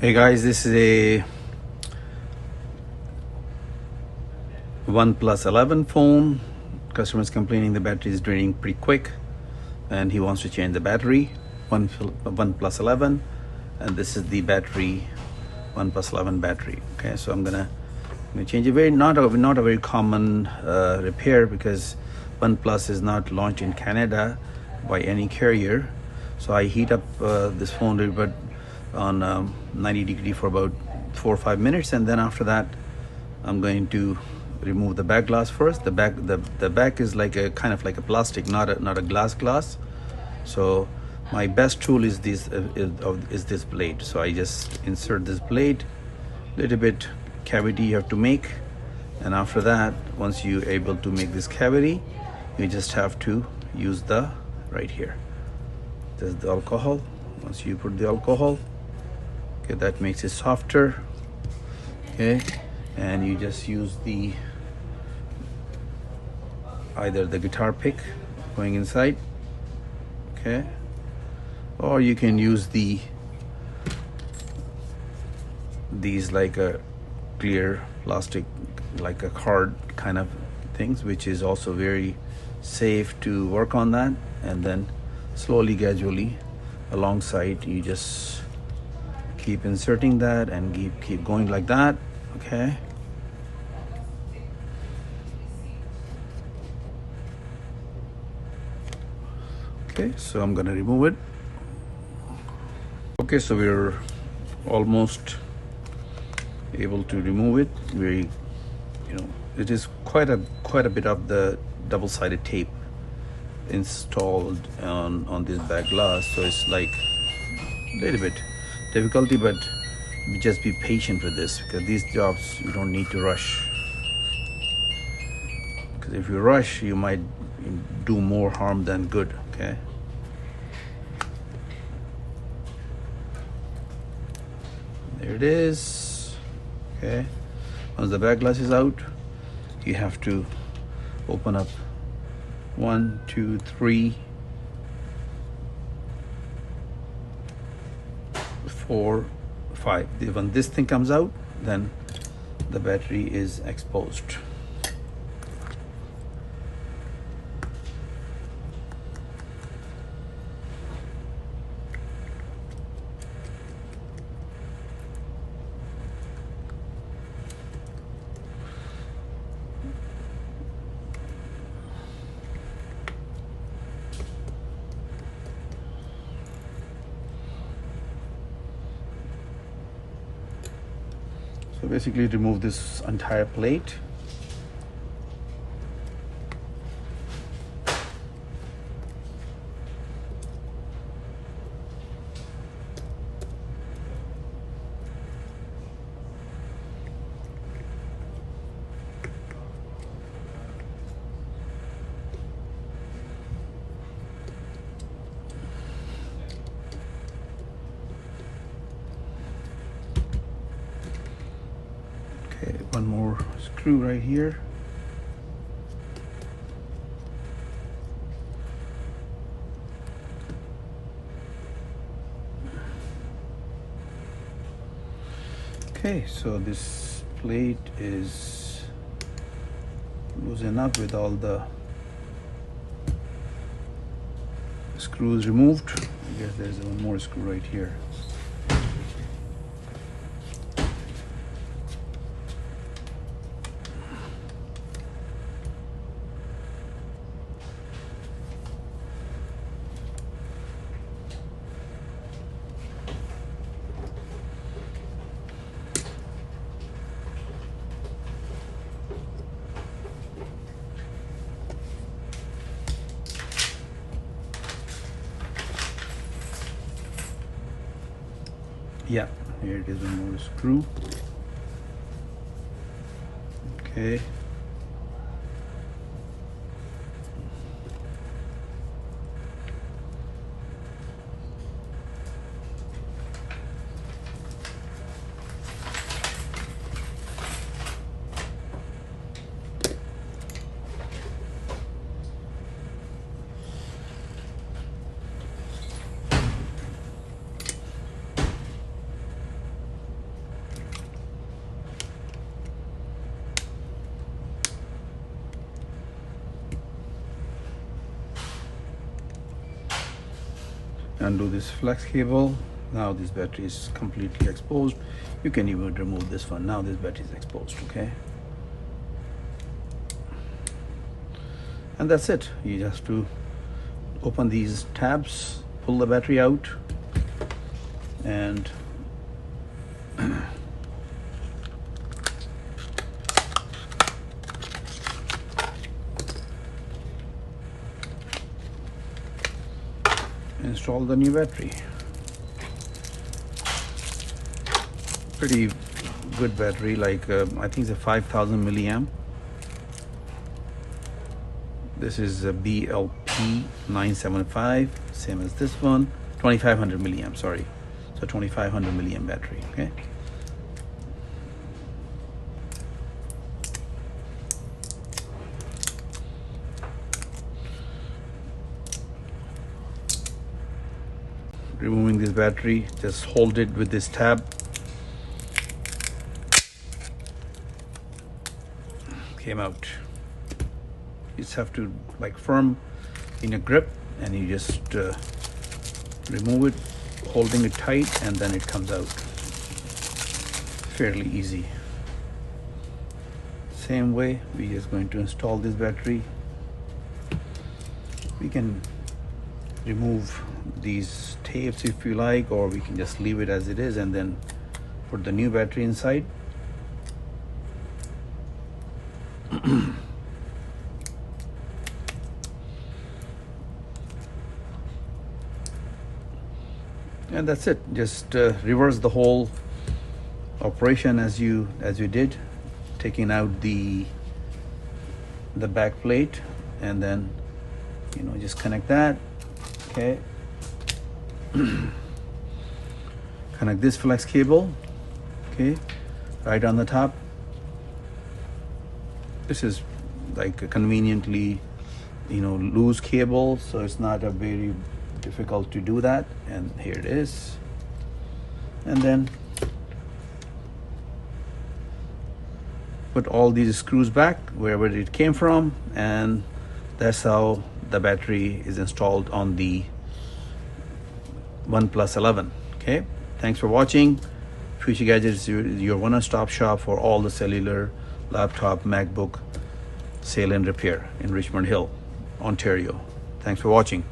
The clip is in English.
Hey guys, this is a OnePlus 11 phone. Customer is complaining the battery is draining pretty quick and he wants to change the battery. OnePlus 11, and this is the battery, OnePlus 11 battery. Okay, so I'm gonna change it. Not a very common repair because OnePlus is not launched in Canada by any carrier. So I heat up this phone a little bit on 90 degree for about 4 or 5 minutes, and then after that I'm going to remove the back glass first. The back is like a kind of like a plastic, not a glass. So my best tool is this blade. So I just insert this blade, little bit cavity you have to make, and after that, once you're able to make this cavity, you just have to use the right here. There's the alcohol. Once you put the alcohol, okay, that makes it softer. Okay, and you just use the either the guitar pick going inside, okay, or you can use these like a clear plastic, like a card kind of things, which is also very safe to work on that. And then slowly, gradually alongside, you just keep inserting that and keep going like that. Okay, so I'm gonna remove it. Okay, so we're almost able to remove it. It is quite a bit of the double-sided tape installed on this back glass, so it's like a little bit difficulty, but just be patient with this, because these jobs you don't need to rush, because if you rush you might do more harm than good. Okay, there it is. Okay, once the back glass is out, you have to open up 1, 2, 3, 4, 5. When this thing comes out, then the battery is exposed. So basically remove this entire plate. Okay, one more screw right here. Okay, so this plate is loose enough with all the screws removed. I guess there's one more screw right here. Yeah, here it is, one more screw. Okay. Undo this flex cable. Now this battery is completely exposed. You can even remove this one. Now this battery is exposed, okay? And that's it. You just have to open these tabs, pull the battery out, and install the new battery. Pretty good battery, like I think it's a 5000 milliamp. This is a BLP 975, same as this one. 2500 milliamp, sorry. So 2500 milliamp battery, okay? Removing this battery, just hold it with this tab. Came out. You just have to like firm in a grip, and you just remove it, holding it tight, and then it comes out. Fairly easy. Same way, we're just going to install this battery. We can remove these tapes if you like, or we can just leave it as it is and then put the new battery inside. And that's it. Just reverse the whole operation as you did, taking out the back plate, and then just connect that. Okay. Connect this flex cable, okay, right on the top. This is like a conveniently loose cable, so it's not a very difficult to do that. And here it is. And then put all these screws back wherever it came from, and that's how the battery is installed on the OnePlus 11. Okay, thanks for watching. Future Gadgets, your one-stop shop for all the cellular, laptop, MacBook sale and repair in Richmond Hill, Ontario. Thanks for watching.